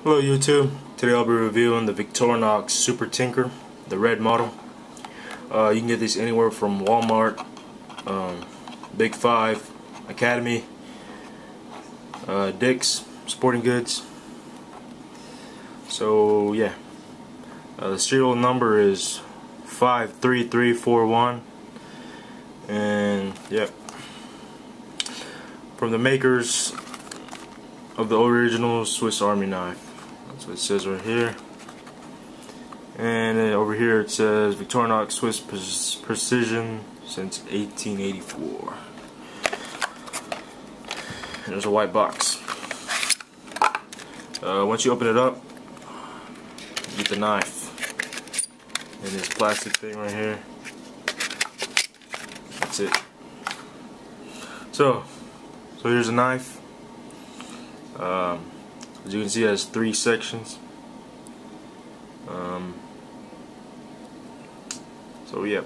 Hello YouTube, today I'll be reviewing the Victorinox Super Tinker, the red model. You can get these anywhere from Walmart, Big 5, Academy, Dick's, Sporting Goods. So yeah, the serial number is 53341, and yep, from the makers of the original Swiss Army knife. That's what it says right here. And then over here it says Victorinox Swiss Precision since 1884. And there's a white box. Once you open it up, you get the knife. And this plastic thing right here. That's it. So here's a knife. As you can see, it has 3 sections. So yeah,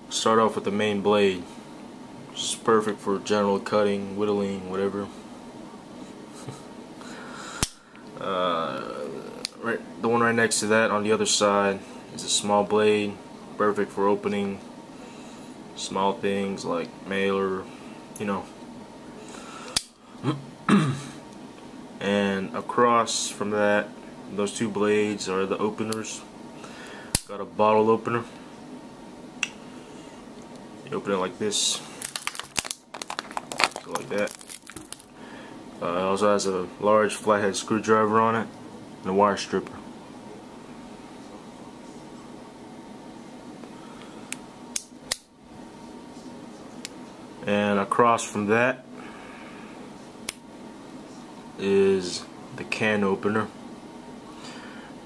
start off with the main blade, which is perfect for general cutting, whittling, whatever. The one right next to that on the other side is a small blade, perfect for opening small things like mail or, you know. And across from that, those 2 blades are the openers. Got a bottle opener. You open it like this, so like that. It also has a large flathead screwdriver on it and a wire stripper. And across from that is the can opener.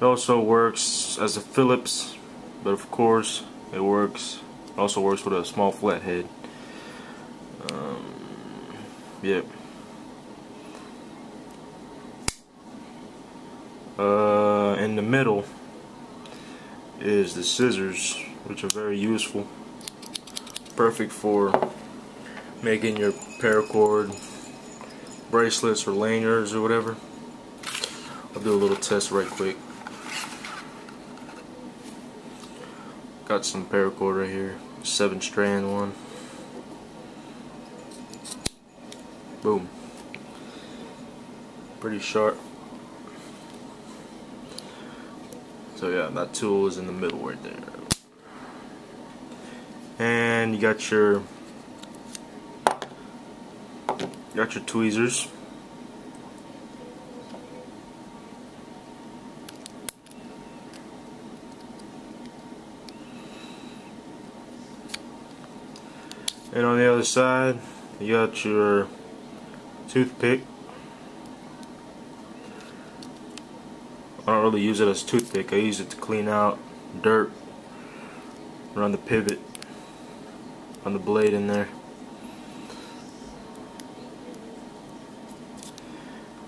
It also works as a Phillips, but of course it also works with a small flathead. Yep. In the middle is the scissors, which are very useful. Perfect for making your paracord bracelets or lanyards or whatever. I'll do a little test right quick. Got some paracord right here, 7-strand one. Boom. Pretty sharp. So yeah, that tool is in the middle right there. And you got your tweezers. And on the other side, you got your toothpick. I don't really use it as a toothpick. I use it to clean out dirt around the pivot on the blade in there.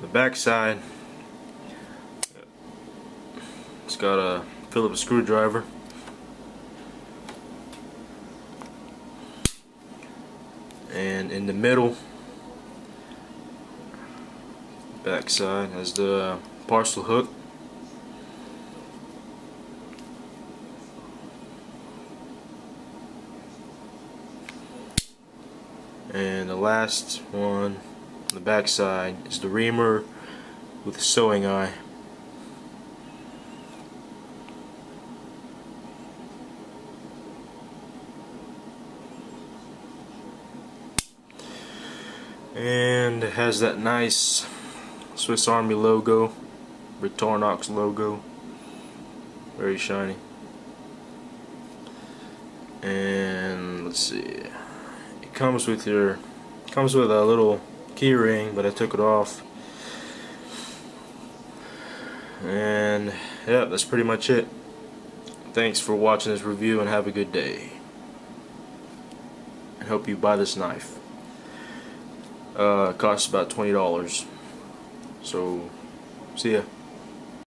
The back side, it's got a Phillips screwdriver. And in the middle, back side has the parcel hook. And the last one on the back side is the reamer with a sewing eye. And it has that nice Swiss Army logo, Victorinox logo, very shiny. And let's see, it comes with a little key ring, but I took it off. And yeah, that's pretty much it. Thanks for watching this review and have a good day. I hope you buy this knife. It costs about $20. So, see ya.